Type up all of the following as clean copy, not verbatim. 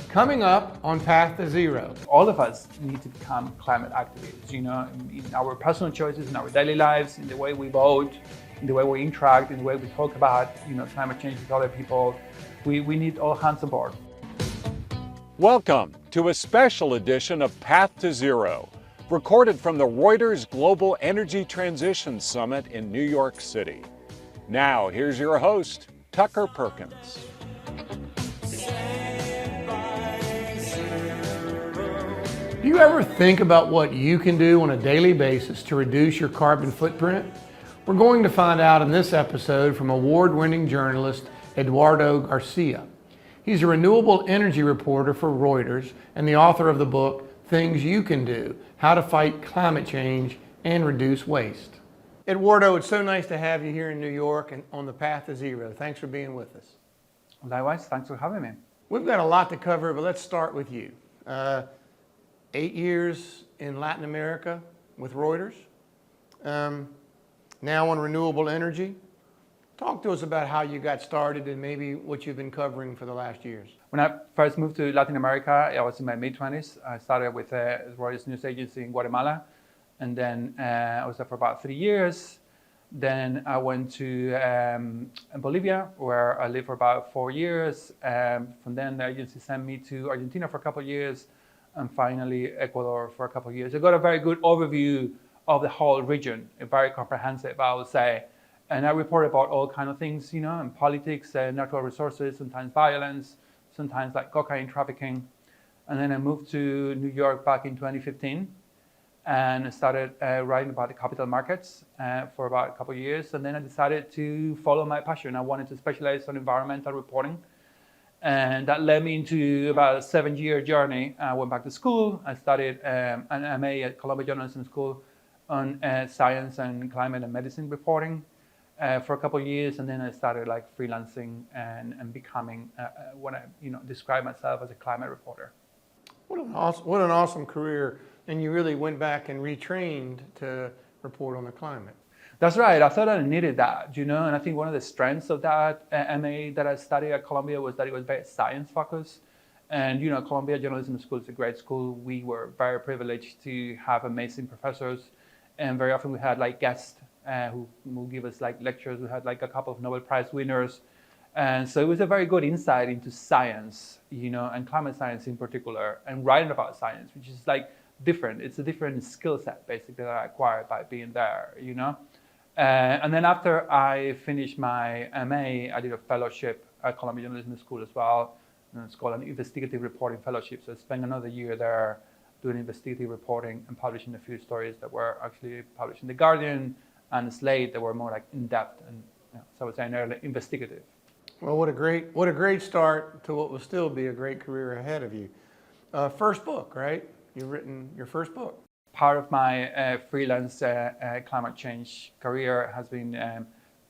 Coming up on Path to Zero. All of us need to become climate activists, in our personal choices, in our daily lives, in the way we vote, in the way we interact, in the way we talk about, climate change with other people. We need all hands on board. Welcome to a special edition of Path to Zero, recorded from the Reuters Global Energy Transition Summit in New York City. Now, here's your host, Tucker Perkins. Do you ever think about what you can do on a daily basis to reduce your carbon footprint? We're going to find out in this episode from award-winning journalist Eduardo Garcia. He's a renewable energy reporter for Reuters and the author of the book, Things You Can Do, How to Fight Climate Change and Reduce Waste. Eduardo, it's so nice to have you here in New York and on the Path to Zero. Thanks for being with us. Likewise, thanks for having me. We've got a lot to cover, but let's start with you. 8 years in Latin America with Reuters, now on renewable energy. Talk to us about how you got started and maybe what you've been covering for the last years. When I first moved to Latin America, I was in my mid-20s. I started with Reuters news agency in Guatemala, and then I was there for about 3 years. Then I went to Bolivia, where I lived for about 4 years. From then, the agency sent me to Argentina for a couple of years, and finally Ecuador for a couple of years. I got a very good overview of the whole region, very comprehensive, I would say. And I report about all kinds of things, in politics, natural resources, sometimes violence, sometimes like cocaine trafficking. And then I moved to New York back in 2015 and started writing about the capital markets for about a couple of years. And then I decided to follow my passion. I wanted to specialize on environmental reporting. And that led me into about a 7-year journey. I went back to school. I studied an MA at Columbia Journalism School on science and climate and medicine reporting for a couple of years. And then I started freelancing and becoming what I describe myself as a climate reporter. What an awesome career. And you really went back and retrained to report on the climate. That's right. I thought I needed that, and I think one of the strengths of that MA that I studied at Columbia was that it was very science focused. And, Columbia Journalism School is a great school. We were very privileged to have amazing professors. And very often we had guests who give us lectures. We had a couple of Nobel Prize winners. And so it was a very good insight into science, and climate science in particular, and writing about science, which is different. It's a different skill set basically that I acquired by being there, And then after I finished my MA, I did a fellowship at Columbia Journalism School as well. And it's called an investigative reporting fellowship. So I spent another year there doing investigative reporting and publishing a few stories that were actually published in The Guardian and Slate that were more in-depth and so I would say nearly investigative. Well, what a great start to what will still be a great career ahead of you. First book, right? You've written your first book. Part of my freelance climate change career has been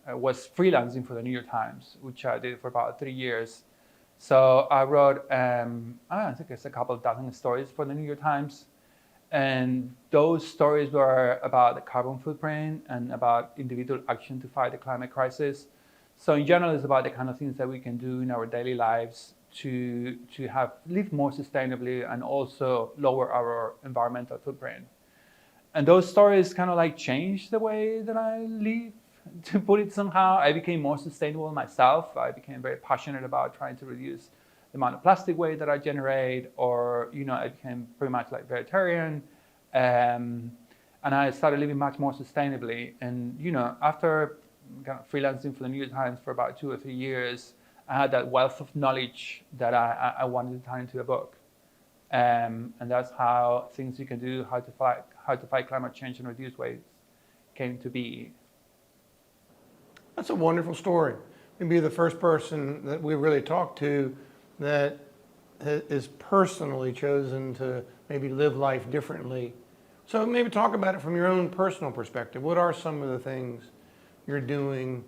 was freelancing for the New York Times, which I did for about 3 years. So I wrote, I think it's a couple of dozen stories for the New York Times, and those stories were about the carbon footprint and about individual action to fight the climate crisis. So in general, it's about the kind of things that we can do in our daily lives to live more sustainably and also lower our environmental footprint. And those stories kind of changed the way that I live, to put it somehow. I became more sustainable myself. I became very passionate about trying to reduce the amount of plastic waste that I generate, or, I became pretty much vegetarian. And I started living much more sustainably. And, after kind of freelancing for the New York Times for about 2 or 3 years, I had that wealth of knowledge that I wanted to turn into a book. And that's how Things You Can Do, How to Fight Climate Change and Reduce Waste came to be. That's a wonderful story. Maybe the first person that we really talked to that is personally chosen to maybe live life differently. So maybe talk about it from your own personal perspective. What are some of the things you're doing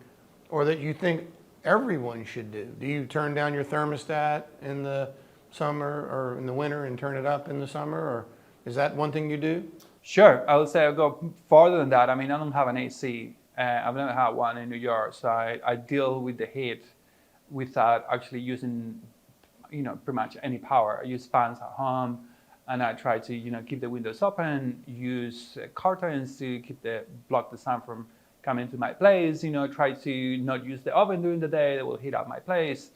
or that you think everyone should do? Do you turn down your thermostat in the summer or in the winter and turn it up in the summer, or is that one thing you do? Sure, I would say I'll go farther than that. I mean, I don't have an AC. I've never had one in New York, so I deal with the heat without actually using pretty much any power. I use fans at home, and I try to, keep the windows open, use curtains to block the sun from coming to my place, try to not use the oven during the day that will heat up my place.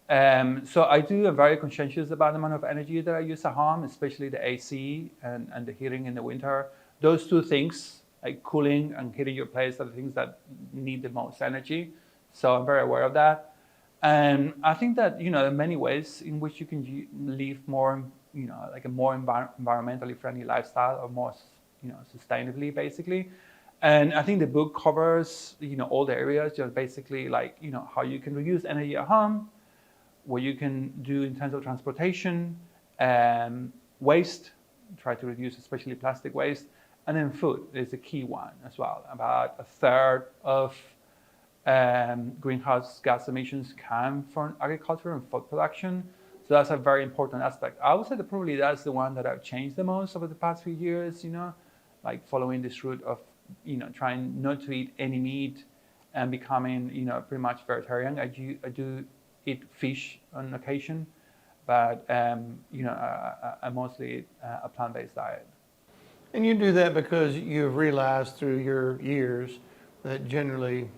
So I am very conscientious about the amount of energy that I use at home, especially the AC and the heating in the winter. Those two things, like cooling and heating your place, are the things that need the most energy. So I'm very aware of that. And I think that, there are many ways in which you can live more, like a more environmentally friendly lifestyle, or more, sustainably, basically. And I think the book covers, all the areas, just basically like, how you can reduce energy at home, what you can do in terms of transportation, waste, try to reduce especially plastic waste, and then food is a key one as well. About a third of greenhouse gas emissions come from agriculture and food production. So that's a very important aspect. I would say that probably that's the one that I've changed the most over the past few years, like following this route of, trying not to eat any meat and becoming, pretty much vegetarian. I do eat fish on occasion, but, I mostly eat a plant-based diet. And you do that because you've realized through your years that generally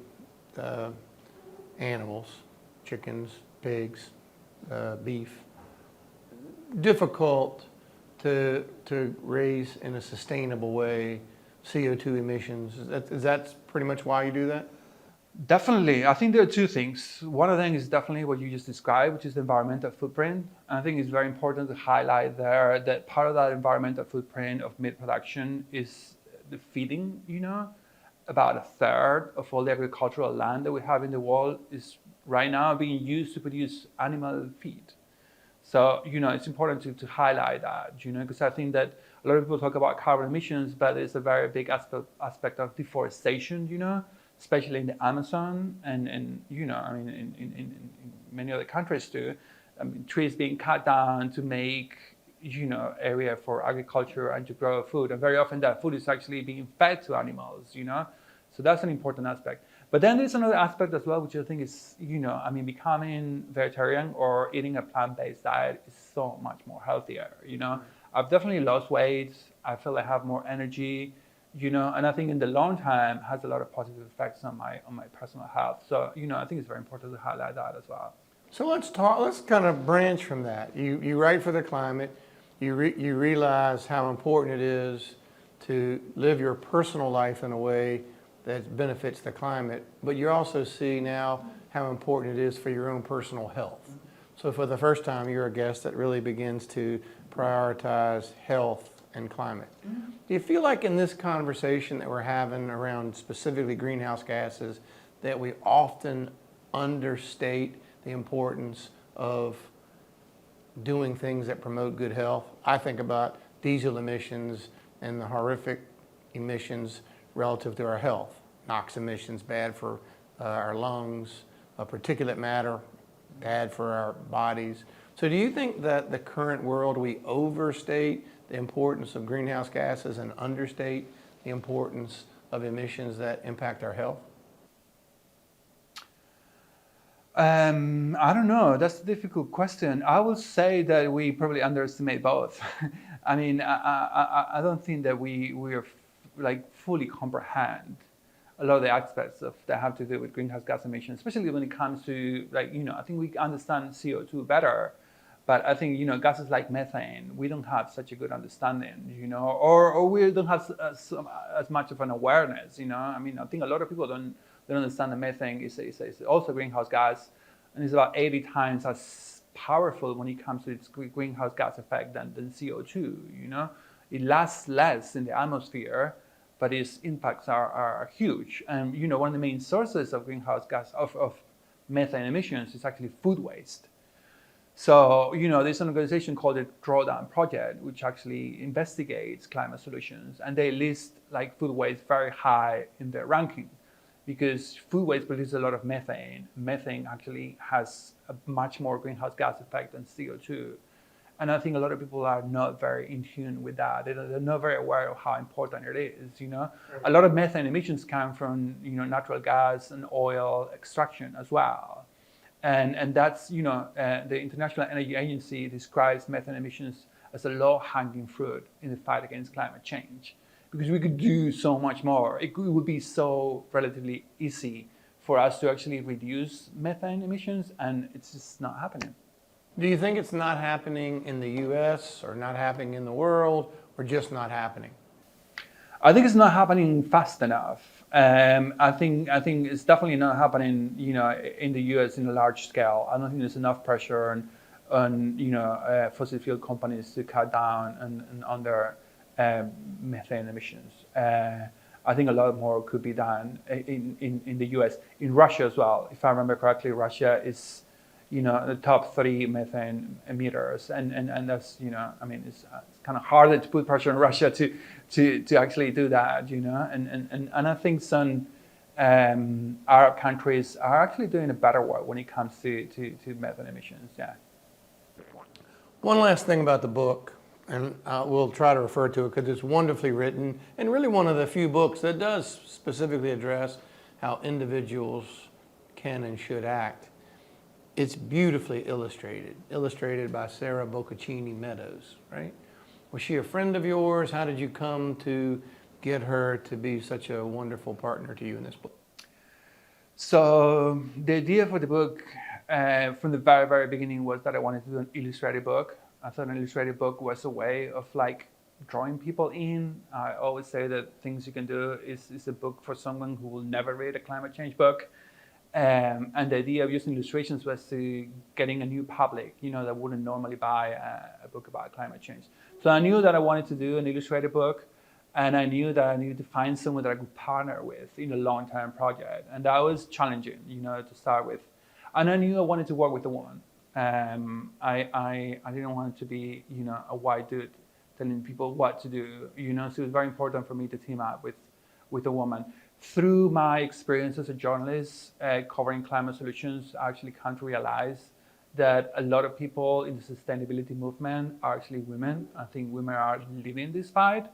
animals, chickens, pigs, beef, difficult to raise in a sustainable way CO2 emissions. Is that pretty much why you do that? Definitely. I think there are two things. One of them is definitely what you just described, which is the environmental footprint. And I think it's very important to highlight there that part of that environmental footprint of meat production is the feeding, About a third of all the agricultural land that we have in the world is right now being used to produce animal feed. So, it's important to highlight that, because I think that a lot of people talk about carbon emissions, but it's a very big aspect of deforestation, especially in the Amazon and in many other countries too. Trees being cut down to make, area for agriculture and to grow food. And very often that food is actually being fed to animals, So that's an important aspect. But then there's another aspect as well, which I think is, becoming vegetarian or eating a plant-based diet is so much more healthier, I've definitely lost weight. I feel I have more energy, and I think in the long time has a lot of positive effects on my personal health. So, I think it's very important to highlight that as well. So let's kind of branch from that. You write for the climate, you realize how important it is to live your personal life in a way that benefits the climate, but you also see now how important it is for your own personal health. So for the first time, you're a guest that really begins to prioritize health and climate. Do you feel like in this conversation that we're having around specifically greenhouse gases that we often understate the importance of doing things that promote good health? I think about diesel emissions and the horrific emissions relative to our health. NOx emissions, bad for our lungs, particulate matter, bad for our bodies. So do you think that the current world, we overstate the importance of greenhouse gases and understate the importance of emissions that impact our health? I don't know. That's a difficult question. I would say that we probably underestimate both. I mean, I don't think that we are fully comprehend a lot of the aspects that have to do with greenhouse gas emissions, especially when it comes to I think we understand CO2 better, but I think gases like methane, we don't have such a good understanding, or we don't have as much of an awareness, I mean, I think a lot of people don't understand that methane is also a greenhouse gas, and it's about 80 times as powerful when it comes to its greenhouse gas effect than CO2. It lasts less in the atmosphere, but its impacts are huge. And one of the main sources of greenhouse gas of methane emissions is actually food waste. So there's an organization called the Drawdown Project, which actually investigates climate solutions, and they list food waste very high in their ranking, because food waste produces a lot of methane. Methane actually has a much more greenhouse gas effect than CO2. And I think a lot of people are not very in tune with that. They're not very aware of how important it is, A lot of methane emissions come from, natural gas and oil extraction as well. And that's, the International Energy Agency describes methane emissions as a low-hanging fruit in the fight against climate change, because we could do so much more. It would be so relatively easy for us to actually reduce methane emissions, and it's just not happening. Do you think it's not happening in the U.S. or not happening in the world, or just not happening? I think it's not happening fast enough. I think it's definitely not happening, in the U.S. in a large scale. I don't think there's enough pressure on fossil fuel companies to cut down on their methane emissions. I think a lot more could be done in the U.S. In Russia as well. If I remember correctly, Russia is, the top 3 methane emitters, and that's, it's kind of harder to put pressure on Russia to actually do that, and I think some Arab countries are actually doing a better work when it comes to methane emissions. Yeah. One last thing about the book, and we'll try to refer to it because it's wonderfully written, and really one of the few books that does specifically address how individuals can and should act. It's beautifully illustrated by Sarah Boccaccini Meadows, right? Was she a friend of yours? How did you come to get her to be such a wonderful partner to you in this book? So the idea for the book from the very, very beginning was that I wanted to do an illustrated book. I thought an illustrated book was a way of drawing people in. I always say that things you can do is a book for someone who will never read a climate change book. And the idea of using illustrations was to getting a new public, that wouldn't normally buy a book about climate change. So I knew that I wanted to do an illustrated book, and I knew that I needed to find someone that I could partner with in a long-term project. And that was challenging, to start with. And I knew I wanted to work with a woman. I didn't want it to be, a white dude telling people what to do, So it was very important for me to team up with a woman. Through my experience as a journalist covering climate solutions, I actually come to realize that a lot of people in the sustainability movement are actually women. I think women are living this fight,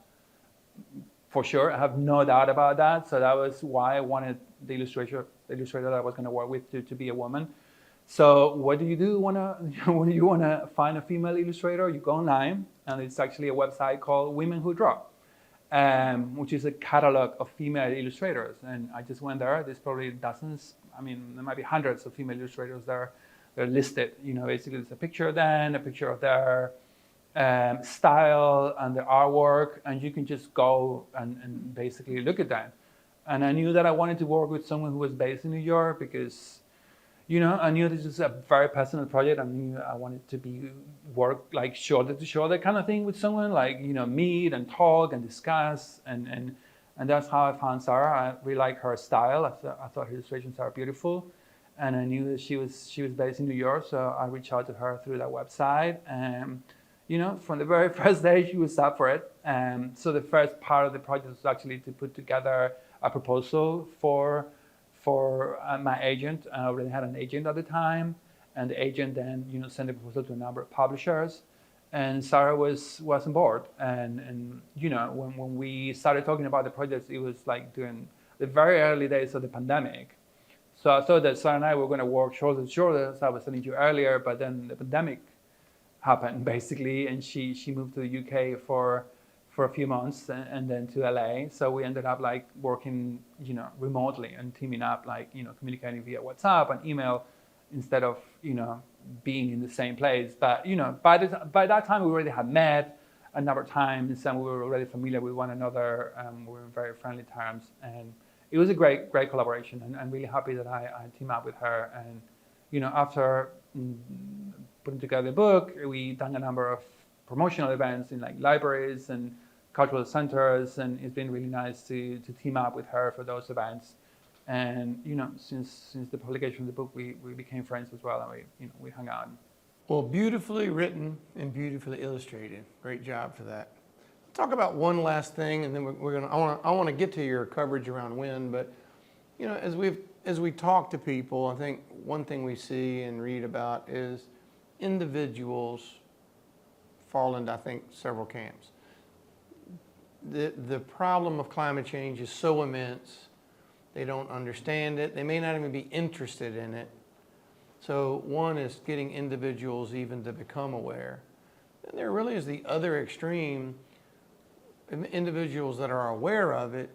for sure. I have no doubt about that. So that was why I wanted the illustrator that I was going to work with to be a woman. So what do you do when you want to find a female illustrator? You go online, and it's actually a website called Women Who Draw, which is a catalog of female illustrators. And I just went there. There's probably dozens. There might be hundreds of female illustrators there. They're listed. Basically, it's a picture of them, a picture of their style and their artwork, and you can just go and basically look at that. And I knew that I wanted to work with someone who was based in New York because, I knew this is a very personal project. I knew I wanted to work shoulder to shoulder kind of thing with someone, meet and talk and discuss, and that's how I found Sarah. I really like her style. I thought her illustrations are beautiful, and I knew that she was based in New York, so I reached out to her through that website. And from the very first day, she was up for it. So the first part of the project was actually to put together a proposal for my agent. I already had an agent at the time, and the agent then sent the proposal to a number of publishers, and Sarah was on board. And when we started talking about the project, it was during the very early days of the pandemic. So I thought that Sarah and I were going to work shoulder to shoulder, as I was telling you earlier, but then the pandemic happened basically, and she moved to the UK for a few months, and then to LA. So we ended up working, remotely and teaming up, communicating via WhatsApp and email instead of, being in the same place. But, by that time we already had met a number of times, and we were already familiar with one another. We were in very friendly terms, and it was a great collaboration. And I'm really happy that I teamed up with her. And, after putting together the book, we done a number of promotional events in libraries and cultural centers, and it's been really nice to team up with her for those events. And since the publication of the book, we became friends as well, and we hung out. Well, beautifully written and beautifully illustrated. Great job for that. Talk about one last thing, and then I want to get to your coverage around wind. But as we talk to people, I think one thing we see and read about is individuals fall into, I think, several camps. The problem of climate change is so immense, they don't understand it, they may not even be interested in it, So one is getting individuals even to become aware. And there really is the other extreme. Individuals that are aware of it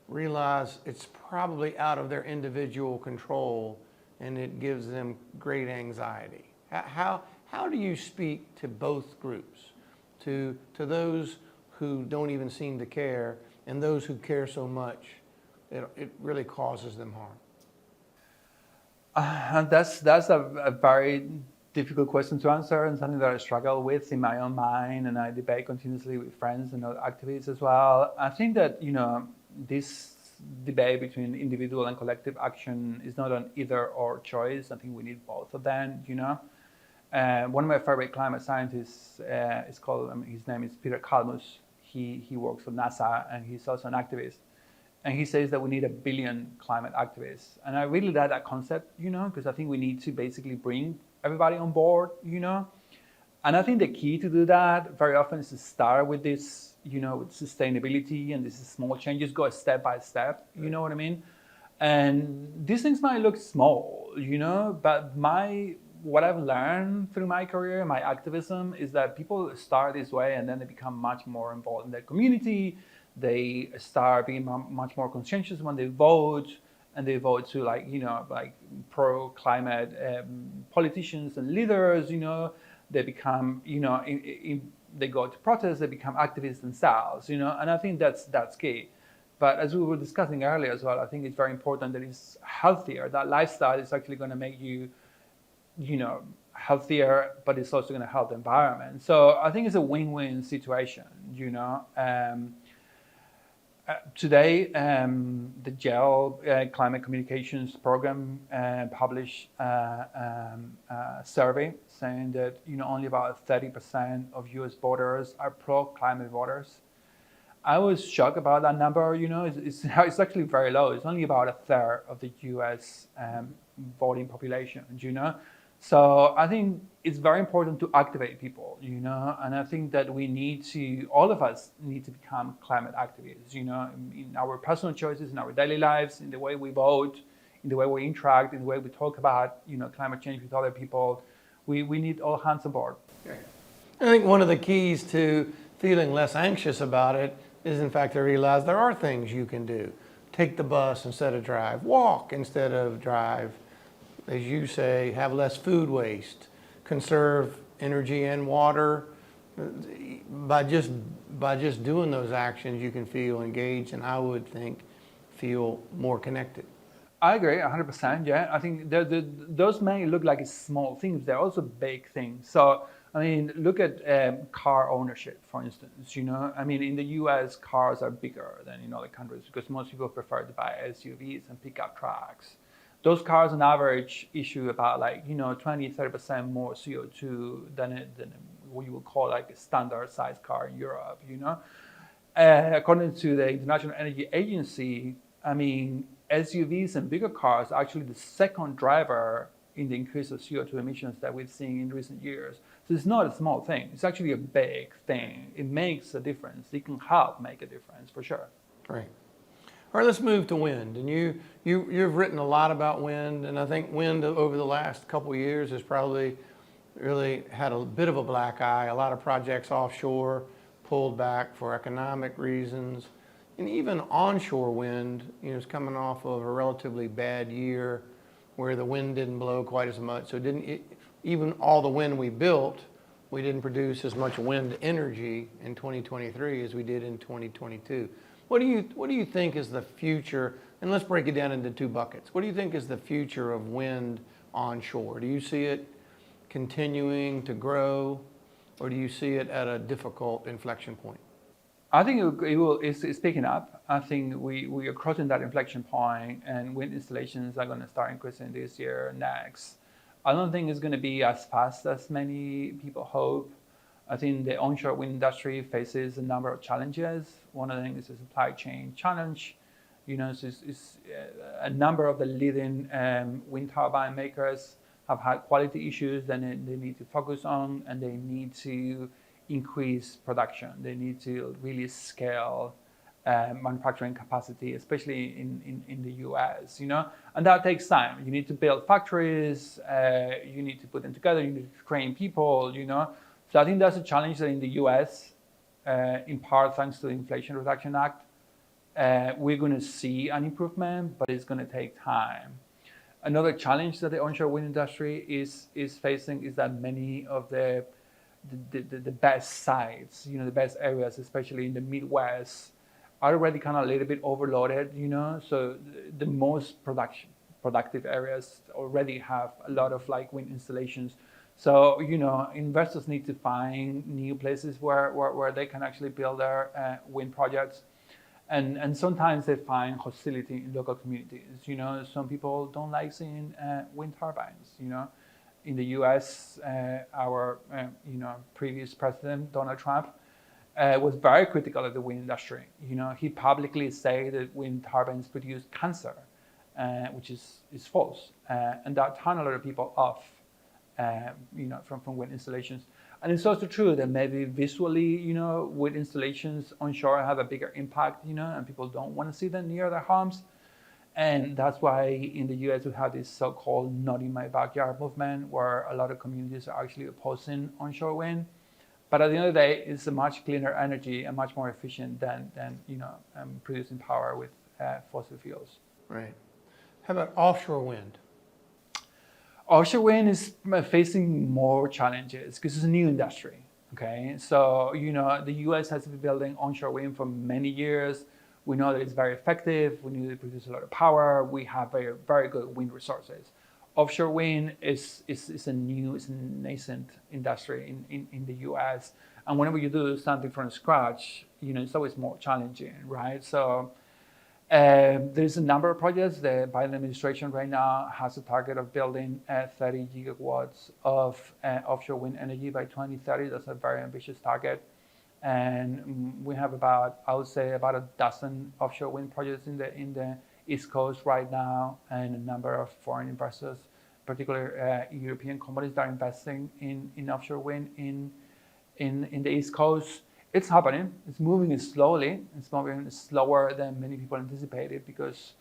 realize it's probably out of their individual control, and it gives them great anxiety. How do you speak to both groups, to those who don't even seem to care and those who care so much it really causes them harm? That's a very difficult question to answer, and something that I struggle with in my own mind, and I debate continuously with friends and other activists as well. I think that this debate between individual and collective action is not an either or choice. I think we need both of them. One of my favorite climate scientists is called. His name is Peter Kalmus. He works for NASA, and he's also an activist. And he says that we need 1 billion climate activists. And I really like that concept, because I think we need to basically bring everybody on board, And I think the key to do that very often is to start with this, with sustainability and these small changes, go step by step, you know what I mean? And these things might look small, but what I've learned through my career, my activism, is that people start this way and then they become much more involved in their community. They start being much more conscientious when they vote, and they vote to like pro-climate politicians and leaders. They become, they go to protests, they become activists themselves. And I think that's key. But as we were discussing earlier as well, I think it's very important that it's healthier. That lifestyle is actually going to make you, healthier, but it's also going to help the environment. So I think it's a win-win situation. Today, the GEL Climate Communications Program published a survey saying that only about 30% of U.S. voters are pro-climate voters. I was shocked about that number. It's actually very low. It's only about a third of the U.S. Voting population. So I think it's very important to activate people, and I think that all of us need to become climate activists, in our personal choices, in our daily lives, in the way we vote, in the way we interact, in the way we talk about, climate change with other people. We need all hands on board. I think one of the keys to feeling less anxious about it is, in fact, to realize there are things you can do. Take the bus instead of drive, walk instead of drive. As you say, have less food waste, conserve energy and water. By just doing those actions, you can feel engaged, and I would think feel more connected. I agree 100%. Yeah, I think those may look like small things. They're also big things. So look at car ownership, for instance. In the U.S., cars are bigger than in other countries because most people prefer to buy SUVs and pickup trucks. Those cars on average issue about 20-30% more CO2 than what you would call a standard size car in Europe, According to the International Energy Agency, SUVs and bigger cars are actually the second driver in the increase of CO2 emissions that we've seen in recent years. So it's not a small thing. It's actually a big thing. It makes a difference. It can help make a difference for sure. Right. All right, let's move to wind. And you've written a lot about wind, and I think wind over the last couple of years has probably really had a bit of a black eye. A lot of projects offshore pulled back for economic reasons. And even onshore wind, is coming off of a relatively bad year where the wind didn't blow quite as much. So even all the wind we built, we didn't produce as much wind energy in 2023 as we did in 2022. What do you think is the future? And let's break it down into two buckets. What do you think is the future of wind onshore? Do you see it continuing to grow, or do you see it at a difficult inflection point? I think it's picking up. I think we are crossing that inflection point, and wind installations are going to start increasing this year, next. I don't think it's going to be as fast as many people hope. I think the onshore wind industry faces a number of challenges. One of them is the supply chain challenge. A number of the leading wind turbine makers have had quality issues that they need to focus on, and they need to increase production. They need to really scale manufacturing capacity, especially in the US, and that takes time. You need to build factories, you need to put them together, you need to train people, So I think that's a challenge that in the US, in part thanks to the Inflation Reduction Act, we're going to see an improvement, but it's going to take time. Another challenge that the onshore wind industry is facing is that many of the best sites, the best areas, especially in the Midwest, are already kind of a little bit overloaded, So the most productive areas already have a lot of wind installations. So, investors need to find new places where they can actually build their wind projects. And sometimes they find hostility in local communities. Some people don't like seeing wind turbines. In the U.S., our previous president Donald Trump was very critical of the wind industry. He publicly said that wind turbines produce cancer, which is false, and that turned a lot of people off, from wind installations. And it's also true that maybe visually, wind installations onshore have a bigger impact, and people don't want to see them near their homes. And that's why in the US we have this so-called not in my backyard movement, where a lot of communities are actually opposing onshore wind. But at the end of the day, it's a much cleaner energy and much more efficient than producing power with fossil fuels. Right. How about offshore wind? Offshore wind is facing more challenges because it's a new industry. Okay, so the U.S. has been building onshore wind for many years. We know that it's very effective. We know that it produces a lot of power. We have very, very good wind resources. Offshore wind is a nascent industry in the U.S. And whenever you do something from scratch, it's always more challenging, right? So there's a number of projects. The Biden administration right now has a target of building 30 gigawatts of offshore wind energy by 2030. That's a very ambitious target. And we have about a dozen offshore wind projects in the East Coast right now, and a number of foreign investors, particularly European companies that are investing in offshore wind in the East Coast. It's happening. It's moving slowly. It's moving slower than many people anticipated because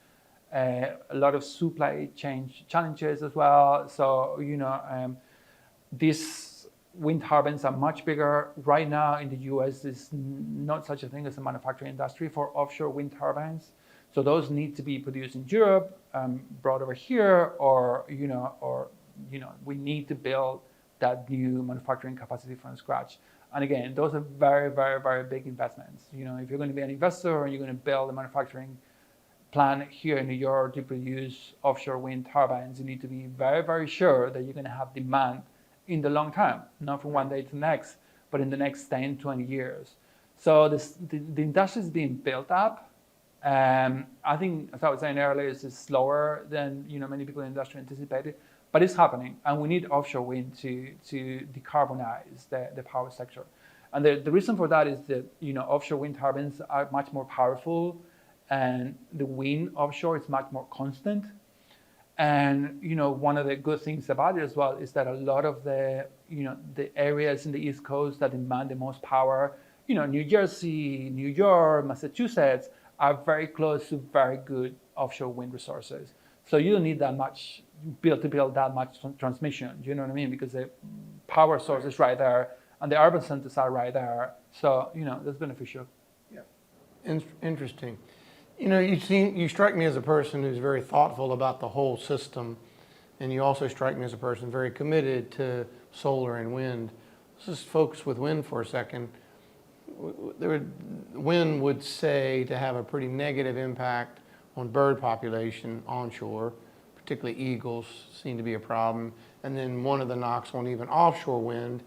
a lot of supply chain challenges as well. So, these wind turbines are much bigger. Right now in the US, there's not such a thing as a manufacturing industry for offshore wind turbines. So those need to be produced in Europe, brought over here, or we need to build that new manufacturing capacity from scratch. And again, those are very, very, very big investments. If you're going to be an investor and you're going to build a manufacturing plant here in New York to produce offshore wind turbines, you need to be very, very sure that you're going to have demand in the long term, not from one day to the next, but in the next 10, 20 years. So the industry is being built up. I think, as I was saying earlier, it's slower than many people in the industry anticipated. But it's happening, and we need offshore wind to decarbonize the power sector. And the reason for that is that offshore wind turbines are much more powerful, and the wind offshore is much more constant. And one of the good things about it as well is that a lot of the areas in the East Coast that demand the most power, New Jersey, New York, Massachusetts, are very close to very good offshore wind resources. So you don't need that much to build that much transmission. Do you know what I mean? Because the power source is right there, and the urban centers are right there. So that's beneficial. Yeah, interesting. You strike me as a person who's very thoughtful about the whole system, and you also strike me as a person very committed to solar and wind. Let's just focus with wind for a second. Wind would say to have a pretty negative impact on bird population onshore, particularly eagles seem to be a problem. And then one of the knocks on even offshore wind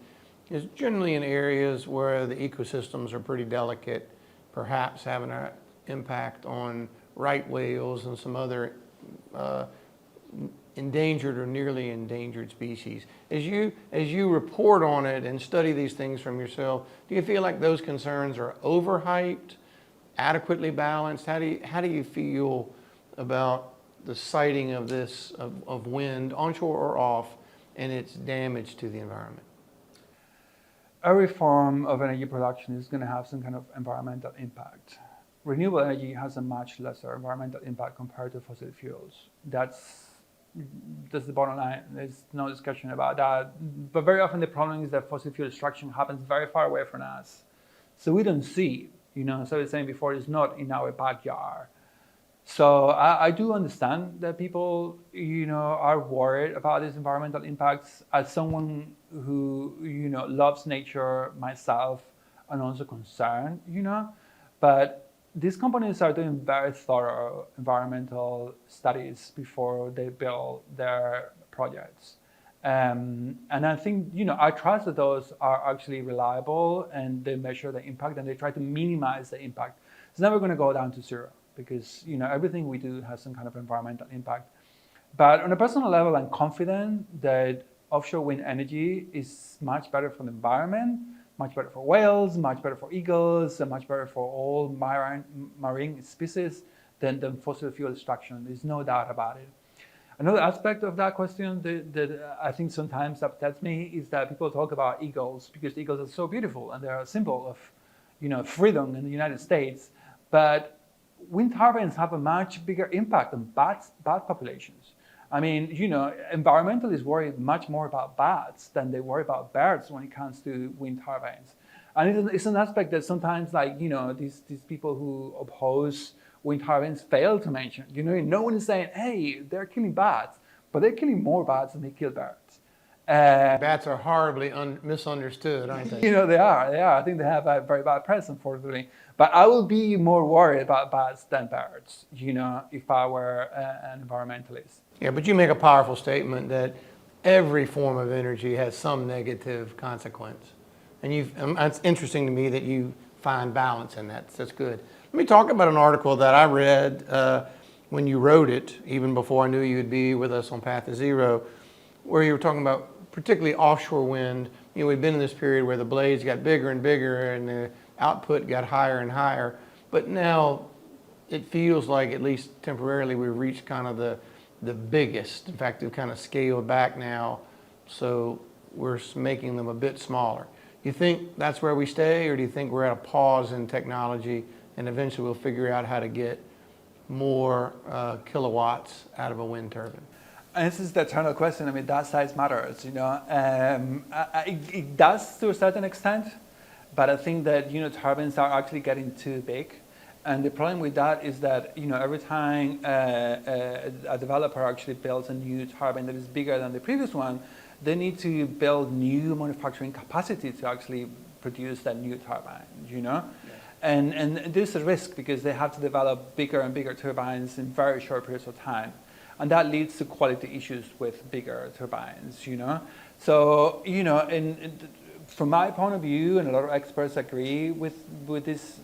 is generally in areas where the ecosystems are pretty delicate, perhaps having an impact on right whales and some other endangered or nearly endangered species. As you report on it and study these things from yourself, do you feel like those concerns are overhyped, adequately balanced? How do you feel about the siting of this of wind, onshore or off, and its damage to the environment? Every form of energy production is going to have some kind of environmental impact. renewable energy has a much lesser environmental impact compared to fossil fuels. That's the bottom line. There's no discussion about that. But very often the problem is that fossil fuel extraction happens very far away from us. So we don't see, as I was saying before, it's not in our backyard. So I do understand that people, are worried about these environmental impacts. As someone who, loves nature myself, and also concerned, but these companies are doing very thorough environmental studies before they build their projects. And I think, I trust that those are actually reliable and they measure the impact and they try to minimize the impact. It's never going to go down to zero because, everything we do has some kind of environmental impact. But on a personal level, I'm confident that offshore wind energy is much better for the environment, much better for whales, much better for eagles, and much better for all marine species than fossil fuel extraction. There's no doubt about it. Another aspect of that question that I think sometimes upsets me is that people talk about eagles because eagles are so beautiful and they're a symbol of, freedom in the United States. But wind turbines have a much bigger impact on bat populations. I mean, environmentalists worry much more about bats than they worry about birds when it comes to wind turbines. And it's an aspect that sometimes, these people who oppose wind turbines fail to mention. No one is saying, hey, they're killing bats, but they're killing more bats than they kill birds. Bats are horribly misunderstood, aren't they? They are. I think they have a very bad press, unfortunately. But I would be more worried about bats than birds, if I were an environmentalist. Yeah, but you make a powerful statement that every form of energy has some negative consequence. And it's interesting to me that you find balance in that. That's good. Let me talk about an article that I read when you wrote it, even before I knew you would be with us on Path to Zero, where you were talking about particularly offshore wind. We've been in this period where the blades got bigger and bigger and the output got higher and higher. But now it feels like, at least temporarily, we've reached kind of the biggest. In fact, we've kind of scaled back now, so we're making them a bit smaller. You think that's where we stay, or do you think we're at a pause in technology and eventually we'll figure out how to get more kilowatts out of a wind turbine? And this is the eternal question. I mean, that size matters, It does to a certain extent, but I think that, turbines are actually getting too big. And the problem with that is that, every time a developer actually builds a new turbine that is bigger than the previous one, they need to build new manufacturing capacity to actually produce that new turbine, Yeah. And there's a risk because they have to develop bigger and bigger turbines in very short periods of time. And that leads to quality issues with bigger turbines, So, from my point of view, and a lot of experts agree with this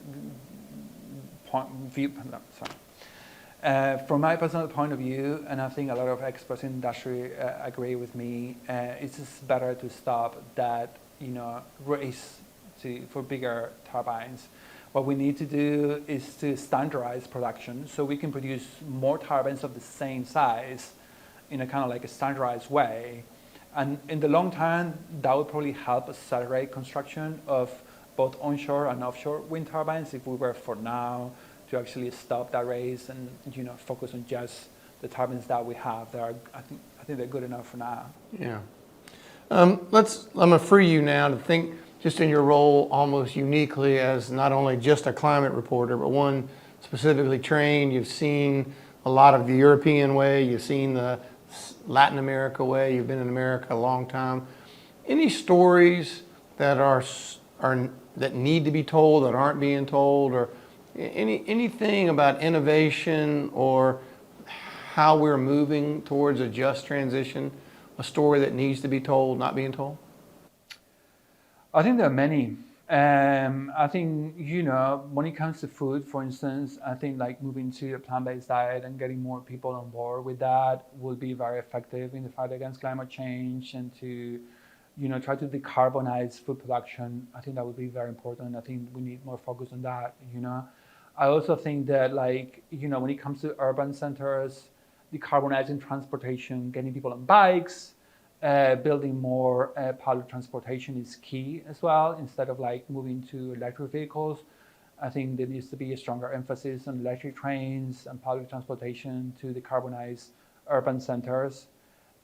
view. From my personal point of view, and I think a lot of experts in industry agree with me, it's just better to stop that, race for bigger turbines. What we need to do is to standardize production so we can produce more turbines of the same size in a kind of like a standardized way. And in the long term, that would probably help accelerate construction of both onshore and offshore wind turbines if we were for now to actually stop that race and focus on just the turbines that we have. I think they're good enough for now. Yeah. I'm gonna free you now to think just in your role almost uniquely as not only just a climate reporter, but one specifically trained. You've seen a lot of the European way, you've seen the Latin America way, you've been in America a long time. Any stories that that need to be told that aren't being told, or anything about innovation or how we're moving towards a just transition, a story that needs to be told, not being told? I think there are many. I think, when it comes to food, for instance, I think like moving to a plant-based diet and getting more people on board with that will be very effective in the fight against climate change and to, try to decarbonize food production. I think that would be very important. I think we need more focus on that, I also think that when it comes to urban centers, decarbonizing transportation, getting people on bikes, building more public transportation is key as well, instead of moving to electric vehicles. I think there needs to be a stronger emphasis on electric trains and public transportation to decarbonize urban centers.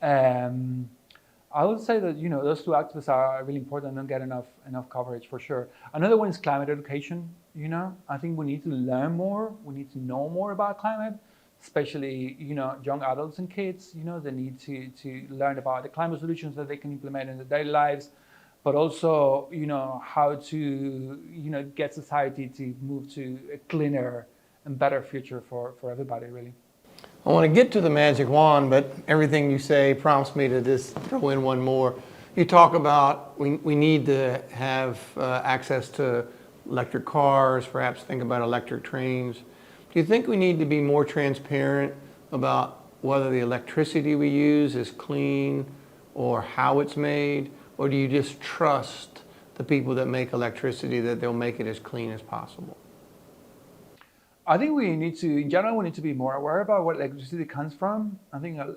I would say that those two aspects are really important and don't get enough coverage for sure. Another one is climate education. I think we need to learn more. We need to know more about climate, especially young adults and kids. They need to learn about the climate solutions that they can implement in their daily lives, but also how to get society to move to a cleaner and better future for everybody, really. I want to get to the magic wand, but everything you say prompts me to just throw in one more. You talk about we need to have access to electric cars, perhaps think about electric trains. Do you think we need to be more transparent about whether the electricity we use is clean or how it's made? Or do you just trust the people that make electricity that they'll make it as clean as possible? I think in general, we need to be more aware about where electricity comes from. I think, a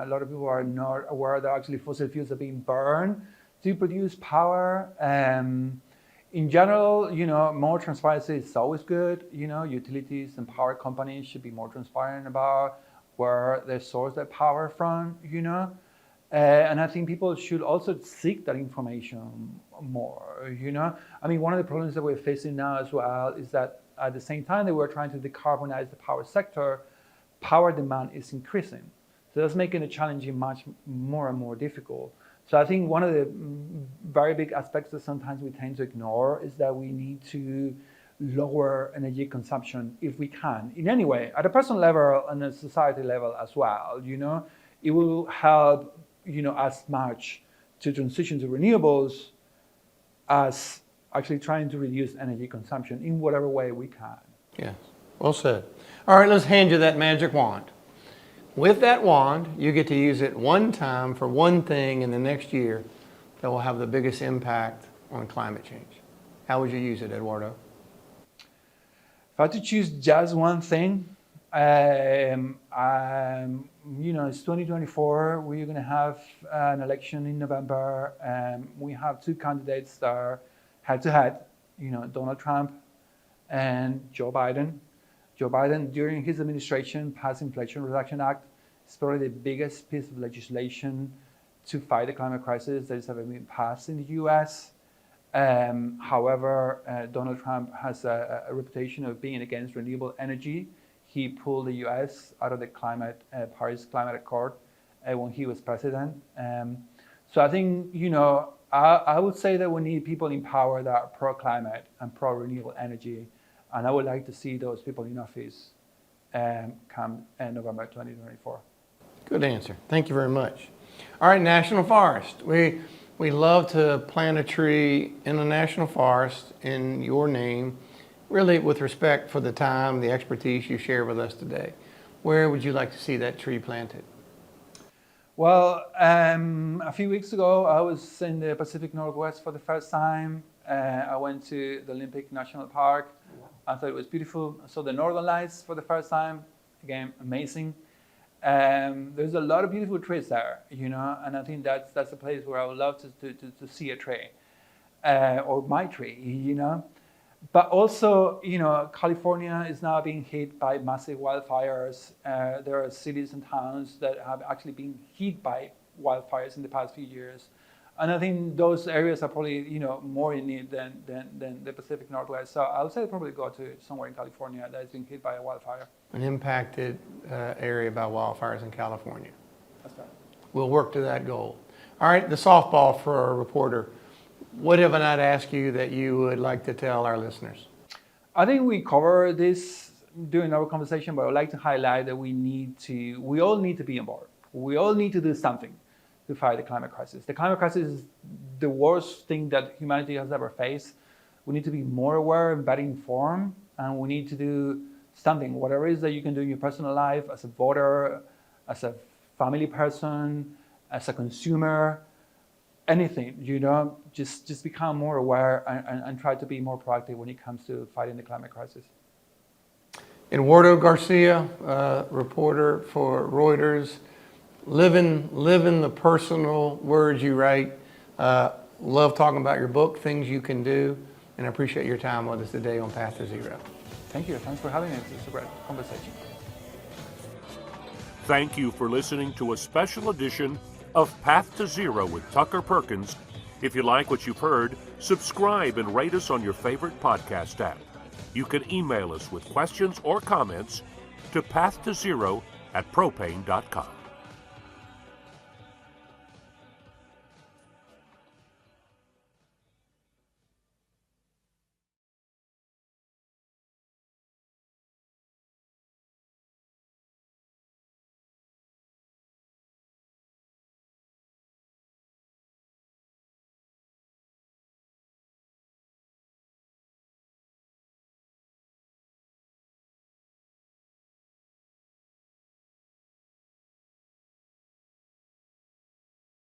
lot of people are not aware that actually fossil fuels are being burned to produce power. In general, more transparency is always good. Utilities and power companies should be more transparent about where they source their power from, and I think people should also seek that information more, I mean, one of the problems that we're facing now as well is that at the same time that we're trying to decarbonize the power sector, power demand is increasing. So that's making the challenging much more and more difficult. So I think one of the very big aspects that sometimes we tend to ignore is that we need to lower energy consumption if we can, in any way, at a personal level and a society level as well. It will help, as much to transition to renewables as actually trying to reduce energy consumption in whatever way we can. Yes, well said. All right, let's hand you that magic wand. With that wand, you get to use it one time for one thing in the next year that will have the biggest impact on climate change. How would you use it, Eduardo? If I had to choose just one thing, it's 2024. We're going to have an election in November. We have two candidates that are head-to-head, Donald Trump and Joe Biden. Joe Biden, during his administration, passed Inflation Reduction Act. It's probably the biggest piece of legislation to fight the climate crisis that has ever been passed in the U.S. However, Donald Trump has a reputation of being against renewable energy. He pulled the U.S. out of the Paris Climate Accord when he was president. So I think, I would say that we need people in power that are pro-climate and pro-renewable energy. And I would like to see those people in office come November 2024. Good answer. Thank you very much. All right, National Forest. We love to plant a tree in a national forest in your name, really with respect for the time, the expertise you share with us today. Where would you like to see that tree planted? Well, a few weeks ago, I was in the Pacific Northwest for the first time. I went to the Olympic National Park. I thought it was beautiful. I saw the Northern Lights for the first time. Again, amazing. There's a lot of beautiful trees there, and I think that's a place where I would love to see a tree, or my tree, But also, California is now being hit by massive wildfires. There are cities and towns that have actually been hit by wildfires in the past few years. And I think those areas are probably, more in need than the Pacific Northwest. So I would say probably go to somewhere in California that has been hit by a wildfire. An impacted area by wildfires in California. That's right. We'll work to that goal. All right, the softball for our reporter. What have I not asked you that you would like to tell our listeners? I think we covered this during our conversation, but I would like to highlight that we all need to be on board. We all need to do something to fight the climate crisis. The climate crisis is the worst thing that humanity has ever faced. We need to be more aware and better informed, and we need to do something, whatever it is that you can do in your personal life, as a voter, as a family person, as a consumer, anything, just become more aware and try to be more proactive when it comes to fighting the climate crisis. Eduardo Garcia, reporter for Reuters, living the personal words you write. Love talking about your book, Things You Can Do. and I appreciate your time with us today on Path to Zero. Thank you. Thanks for having us. It's a great conversation. Thank you for listening to a special edition of Path to Zero with Tucker Perkins. If you like what you've heard, subscribe and rate us on your favorite podcast app. You can email us with questions or comments to pathtozero@propane.com.